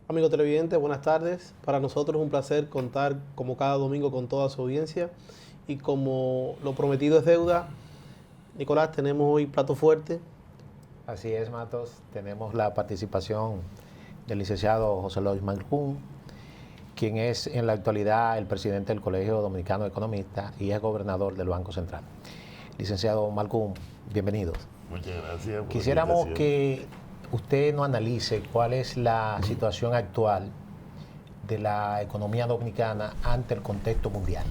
Amigo televidente, buenas tardes. Para nosotros es un placer contar como cada domingo con toda su audiencia y como lo prometido es deuda, Nicolás, tenemos hoy plato fuerte. Así es, Matos. Tenemos la participación del licenciado José Luis Malcún, quien es en la actualidad el presidente del Colegio Dominicano de Economistas y es gobernador del Banco Central. Licenciado Malcún, bienvenidos. Muchas gracias por la Quisiéramos invitación. que usted nos analice cuál es la situación actual de la economía dominicana ante el contexto mundial.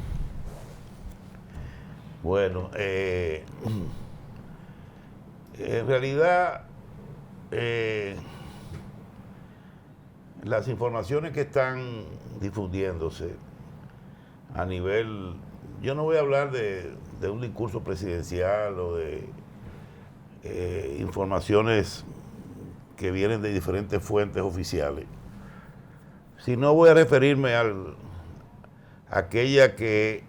Bueno, en realidad las informaciones que están difundiéndose a nivel, yo no voy a hablar de un discurso presidencial o de informaciones que vienen de diferentes fuentes oficiales, sino voy a referirme a aquella que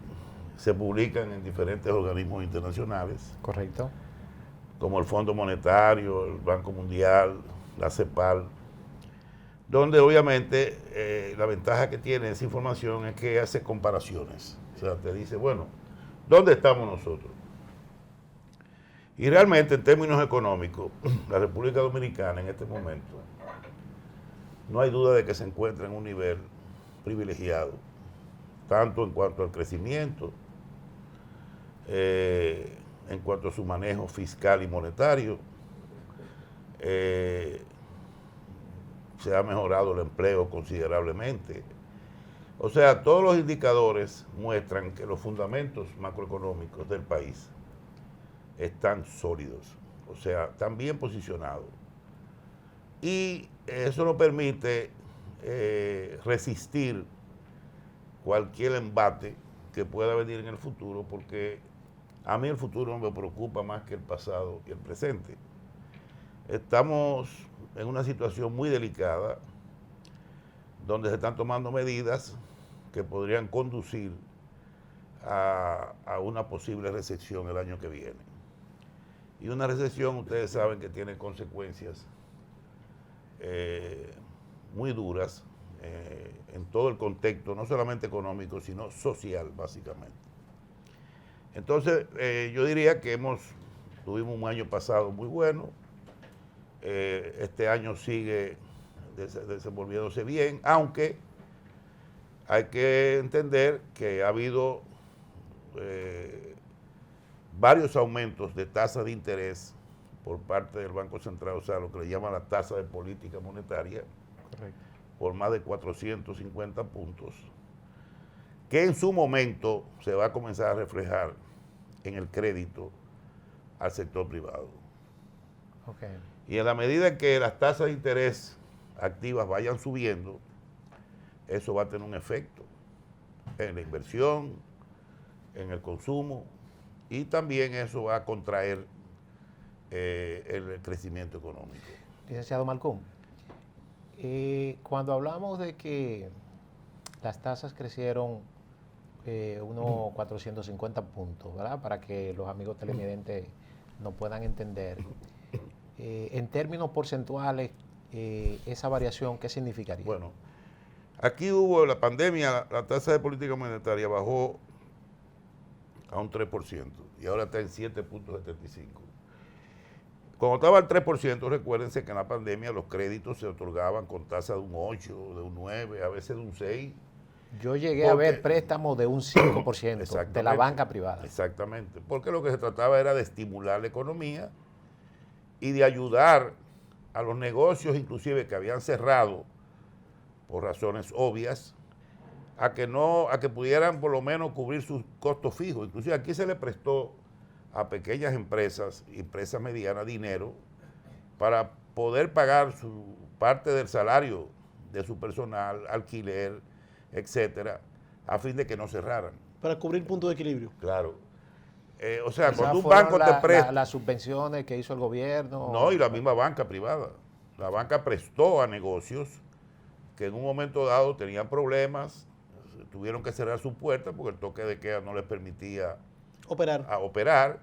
se publican en diferentes organismos internacionales, ¿Correcto? como el Fondo Monetario, el Banco Mundial, la CEPAL, donde obviamente la ventaja que tiene esa información es que hace comparaciones. O sea, te dice, bueno, ¿dónde estamos nosotros? Y realmente en términos económicos, la República Dominicana en este momento, no hay duda de que se encuentra en un nivel privilegiado, tanto en cuanto al crecimiento, en cuanto a su manejo fiscal y monetario. Se ha mejorado el empleo considerablemente. O sea, todos los indicadores muestran que los fundamentos macroeconómicos del país están sólidos, o sea, están bien posicionados. Y eso nos permite resistir cualquier embate que pueda venir en el futuro, porque a mí el futuro me preocupa más que el pasado y el presente. Estamos en una situación muy delicada, donde se están tomando medidas que podrían conducir a una posible recesión el año que viene. Y una recesión, ustedes saben que tiene consecuencias muy duras en todo el contexto, no solamente económico, sino social, básicamente. Entonces, yo diría que tuvimos un año pasado muy bueno. Este año sigue desenvolviéndose bien, aunque hay que entender que ha habido varios aumentos de tasa de interés por parte del Banco Central, o sea, lo que le llaman la tasa de política monetaria, Correcto. por más de 450 puntos, que en su momento se va a comenzar a reflejar en el crédito al sector privado. Okay. Y en la medida que las tasas de interés activas vayan subiendo, eso va a tener un efecto en la inversión, en el consumo, y también eso va a contraer el crecimiento económico. Licenciado Malcún, cuando hablamos de que las tasas crecieron unos 450 puntos, ¿verdad? Para que los amigos televidentes nos puedan entender. En términos porcentuales, esa variación, ¿qué significaría? Bueno, aquí hubo la pandemia, la tasa de política monetaria bajó a un 3% y ahora está en 7.75. Cuando estaba al 3%, recuérdense que en la pandemia los créditos se otorgaban con tasa de un 8, de un 9, a veces de un 6. Yo llegué a ver préstamos de un 5% de la banca privada. Exactamente, porque lo que se trataba era de estimular la economía y de ayudar a los negocios, inclusive que habían cerrado por razones obvias, a que pudieran por lo menos cubrir sus costos fijos. Inclusive aquí se le prestó a pequeñas empresas, empresas medianas, dinero para poder pagar su parte del salario de su personal, alquiler, etcétera, a fin de que no cerraran. Para cubrir punto de equilibrio. Claro. O sea, Quizás cuando un banco te presta... las subvenciones que hizo el gobierno. No, y la misma banca privada. La banca prestó a negocios que en un momento dado tenían problemas, tuvieron que cerrar sus puertas porque el toque de queda no les permitía operar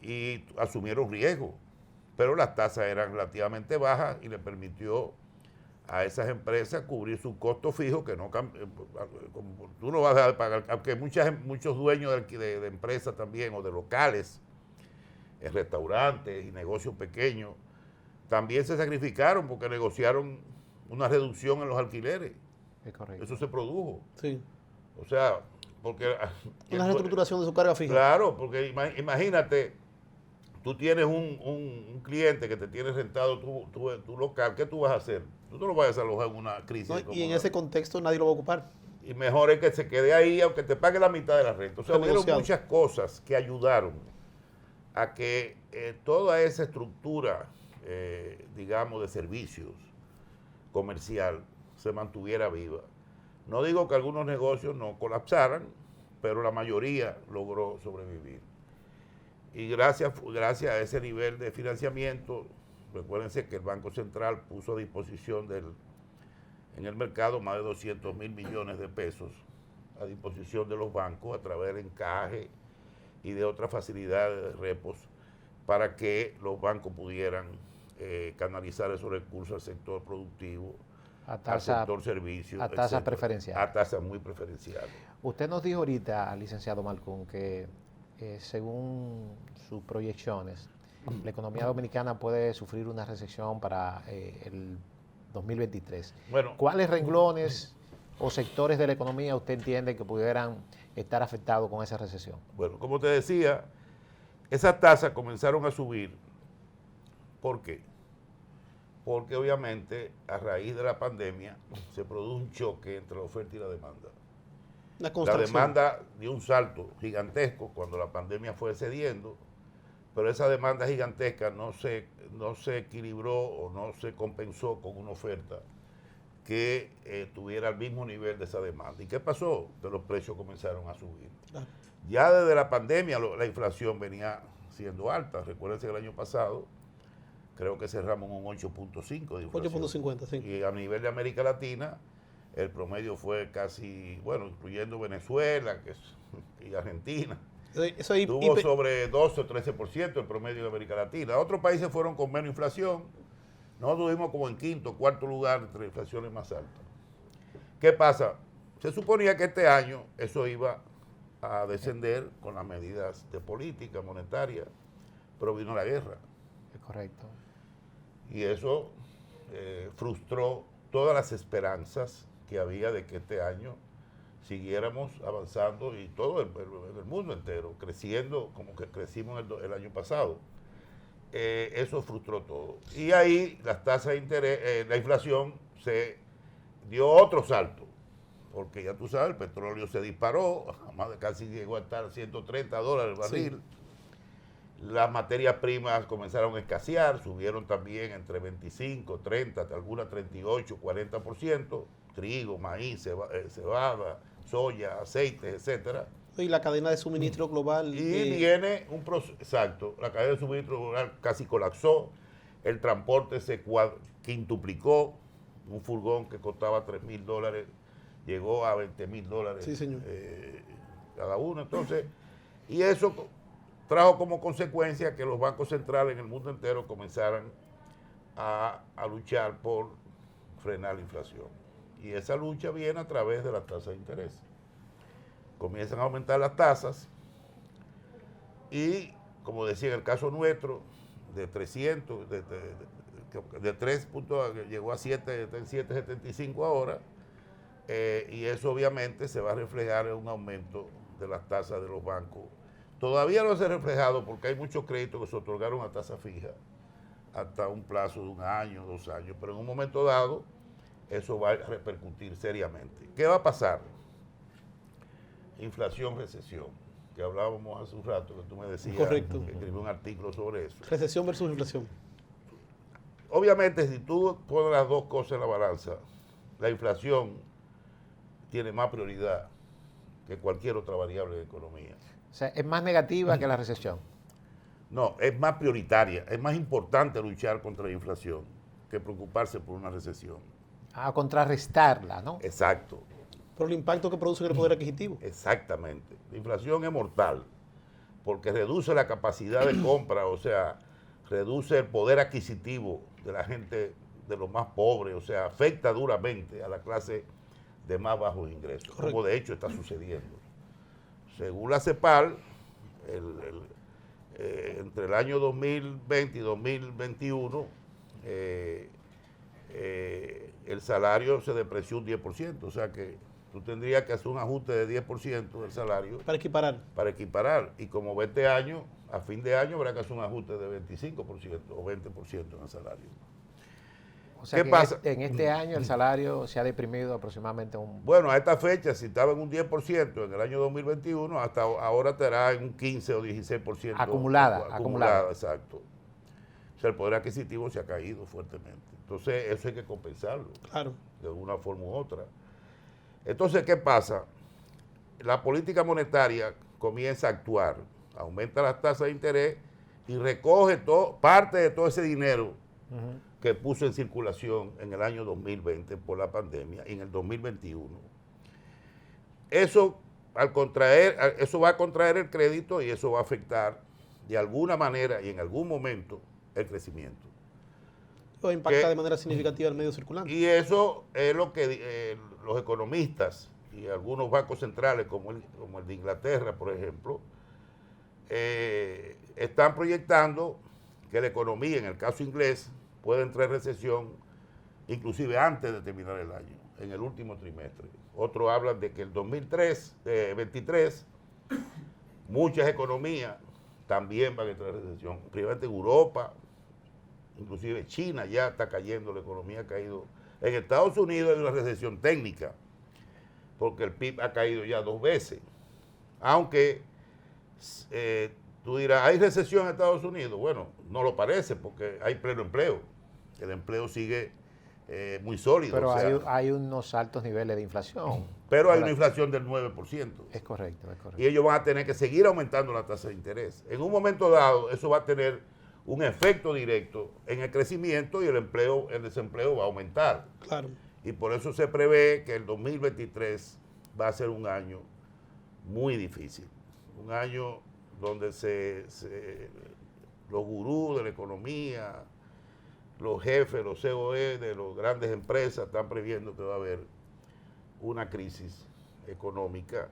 y asumieron riesgo. Pero las tasas eran relativamente bajas y les permitió a esas empresas cubrir sus costos fijos, que no tú no vas a dejar de pagar, aunque muchos dueños de empresas también o de locales, en restaurantes y negocios pequeños, también se sacrificaron porque negociaron una reducción en los alquileres. Es correcto. Eso se produjo. Sí. O sea, porque... Una reestructuración de su carga fija. Claro, porque imagínate, tú tienes un cliente que te tiene rentado tu local, ¿qué tú vas a hacer? Tú no lo vas a desalojar en una crisis. No, y en ese contexto nadie lo va a ocupar. Y mejor es que se quede ahí, aunque te pague la mitad de la renta. O sea, hubo Renegociado. muchas cosas que ayudaron a que toda esa estructura, digamos, de servicios comercial se mantuviera viva. No digo que algunos negocios no colapsaran, pero la mayoría logró sobrevivir. Y gracias a ese nivel de financiamiento, recuérdense que el Banco Central puso a disposición en el mercado más de 200.000 millones de pesos a disposición de los bancos a través del encaje y de otras facilidades de repos para que los bancos pudieran canalizar esos recursos al sector productivo, al sector servicios. A tasas preferenciales. A tasas muy preferenciales. Usted nos dijo ahorita, licenciado Malcún, que según sus proyecciones, la economía dominicana puede sufrir una recesión para el 2023. Bueno, ¿Cuáles renglones o sectores de la economía usted entiende que pudieran estar afectados con esa recesión? Bueno, como te decía, esas tasas comenzaron a subir. ¿Por qué? Porque obviamente a raíz de la pandemia se produjo un choque entre la oferta y la demanda. La demanda dio un salto gigantesco cuando la pandemia fue cediendo, pero esa demanda gigantesca no se equilibró o no se compensó con una oferta que tuviera el mismo nivel de esa demanda. ¿Y qué pasó? Que los precios comenzaron a subir. Ya desde la pandemia la inflación venía siendo alta. Recuérdense que el año pasado creo que cerramos un 8.5 de inflación. 8.50, sí. Y a nivel de América Latina, el promedio fue casi, bueno, incluyendo Venezuela y Argentina. Tuvo sobre 12 o 13% el promedio de América Latina. Otros países fueron con menos inflación. Nosotros tuvimos como en quinto o cuarto lugar entre inflaciones más altas. ¿Qué pasa? Se suponía que este año eso iba a descender con las medidas de política monetaria, pero vino la guerra. Es correcto. Y eso frustró todas las esperanzas que había de que este año siguiéramos avanzando y todo el mundo entero, creciendo como que crecimos el año pasado. Eso frustró todo. Y ahí las tasas de interés, la inflación se dio otro salto, porque ya tú sabes, el petróleo se disparó, casi llegó a estar $130 el barril. Sí. Las materias primas comenzaron a escasear, subieron también entre 25, 30, hasta algunas 38, 40%, trigo, maíz, cebada, soya, aceites, etcétera. Y la cadena de suministro global. Y viene un proceso, exacto, la cadena de suministro global casi colapsó, el transporte se quintuplicó, un furgón que costaba $3,000 llegó a $20,000 sí, señor. Cada uno. Entonces, y eso trajo como consecuencia que los bancos centrales en el mundo entero comenzaran a luchar por frenar la inflación. Y esa lucha viene a través de las tasas de interés. Comienzan a aumentar las tasas y, como decía en el caso nuestro, de 300, de 3 puntos llegó a 7,75 ahora, y eso obviamente se va a reflejar en un aumento de las tasas de los bancos. Todavía no se ha reflejado porque hay muchos créditos que se otorgaron a tasa fija hasta un plazo de 1 año, 2 años, pero en un momento dado eso va a repercutir seriamente. ¿Qué va a pasar? Inflación, recesión, que hablábamos hace un rato, que tú me decías. Correcto. Que escribí un artículo sobre eso. Recesión versus inflación. Obviamente, si tú pones las dos cosas en la balanza, la inflación tiene más prioridad que cualquier otra variable de economía. O sea, es más negativa que la recesión. No, es más prioritaria, es más importante luchar contra la inflación que preocuparse por una recesión. A contrarrestarla, ¿no? Exacto. Por el impacto que produce en el poder adquisitivo. Exactamente. La inflación es mortal porque reduce la capacidad de compra, o sea, reduce el poder adquisitivo de la gente de los más pobres, o sea, afecta duramente a la clase de más bajos ingresos, como de hecho está sucediendo. Según la CEPAL, entre el año 2020 y 2021, el salario se depreció un 10%, o sea que tú tendrías que hacer un ajuste de 10% del salario. Para equiparar. Para equiparar. Y como este año, a fin de año, habrá que hacer un ajuste de 25% o 20% en el salario. O sea, ¿Qué pasa? En este año el salario se ha deprimido aproximadamente un... Bueno, a esta fecha, si estaba en un 10% en el año 2021, hasta ahora estará en un 15 o 16%. Acumulada. Exacto. O sea, el poder adquisitivo se ha caído fuertemente. Entonces, eso hay que compensarlo. Claro. De una forma u otra. Entonces, ¿qué pasa? La política monetaria comienza a actuar, aumenta las tasas de interés y recoge parte de todo ese dinero que puso en circulación en el año 2020 por la pandemia y en el 2021. Eso va a contraer el crédito y eso va a afectar de alguna manera y en algún momento el crecimiento. O impacta de manera significativa el medio circulante. Y eso es lo que los economistas y algunos bancos centrales, como el de Inglaterra, por ejemplo, están proyectando que la economía, en el caso inglés, puede entrar en recesión inclusive antes de terminar el año, en el último trimestre. Otros hablan de que el 2023, muchas economías también van a entrar en recesión, principalmente Europa, inclusive China ya está cayendo, la economía ha caído. En Estados Unidos hay una recesión técnica, porque el PIB ha caído ya 2 veces. Aunque tú dirás, ¿hay recesión en Estados Unidos? Bueno, no lo parece, porque hay pleno empleo. El empleo sigue muy sólido. Pero o sea, hay unos altos niveles de inflación. Pero hay una inflación del 9%. Es correcto, es correcto. Y ellos van a tener que seguir aumentando la tasa de interés. En un momento dado, eso va a tener un efecto directo en el crecimiento y el desempleo va a aumentar. Claro. Y por eso se prevé que el 2023 va a ser un año muy difícil. Un año donde los gurús de la economía, los jefes, los COE de las grandes empresas están previendo que va a haber una crisis económica.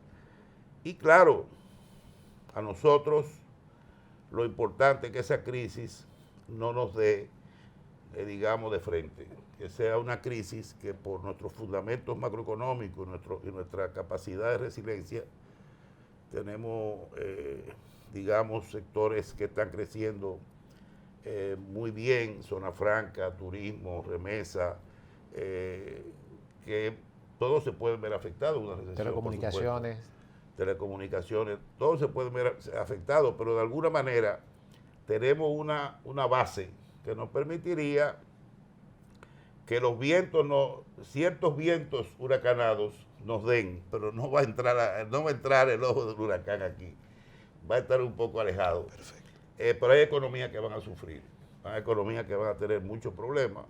Y claro, a nosotros lo importante es que esa crisis no nos dé, digamos, de frente, que sea una crisis que por nuestros fundamentos macroeconómicos y nuestra capacidad de resiliencia, tenemos, digamos, sectores que están creciendo muy bien, zona franca, turismo, remesa, que todos se pueden ver afectados. Una recesión, telecomunicaciones, todos se pueden ver afectados, pero de alguna manera tenemos una base que nos permitiría que los vientos, ciertos vientos huracanados nos den, pero no va a entrar el ojo del huracán aquí, va a estar un poco alejado. Perfecto. Pero hay economías que van a sufrir, hay economías que van a tener muchos problemas,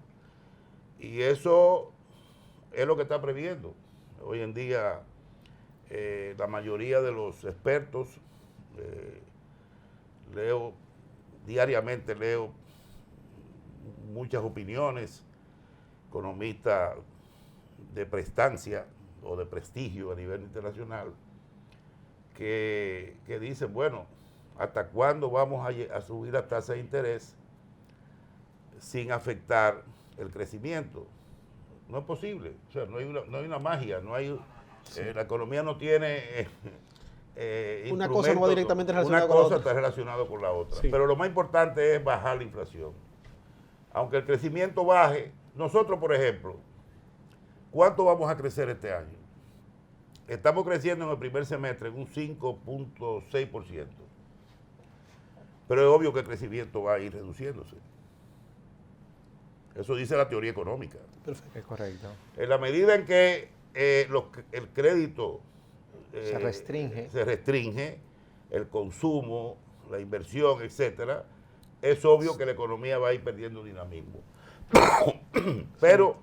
y eso es lo que está previendo. Hoy en día la mayoría de los expertos, diariamente leo muchas opiniones, economistas de prestancia o de prestigio a nivel internacional, que dicen, bueno, ¿hasta cuándo vamos a subir la tasa de interés sin afectar el crecimiento? No es posible, o sea, no hay una magia, no hay... la economía no tiene una cosa no va directamente relacionada con la otra. Una cosa está relacionada con la otra. Sí. Pero lo más importante es bajar la inflación. Aunque el crecimiento baje, nosotros, por ejemplo, ¿cuánto vamos a crecer este año? Estamos creciendo en el primer semestre en un 5.6%. Pero es obvio que el crecimiento va a ir reduciéndose. Eso dice la teoría económica. Perfecto. Es correcto. En la medida en que el crédito se restringe, el consumo, la inversión, etcétera, es obvio que la economía va a ir perdiendo dinamismo. Pero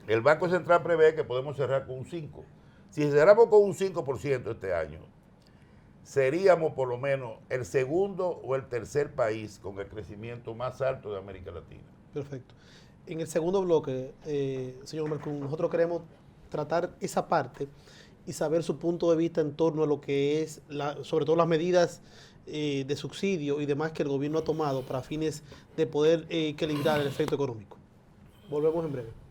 el Banco Central prevé que podemos cerrar con un 5%. Si cerramos con un 5% este año, seríamos por lo menos el segundo o el tercer país con el crecimiento más alto de América Latina. Perfecto. en el segundo bloque, señor Mercún, nosotros queremos tratar esa parte y saber su punto de vista en torno a lo que es, sobre todo las medidas de subsidio y demás que el gobierno ha tomado para fines de poder equilibrar el efecto económico. Volvemos en breve.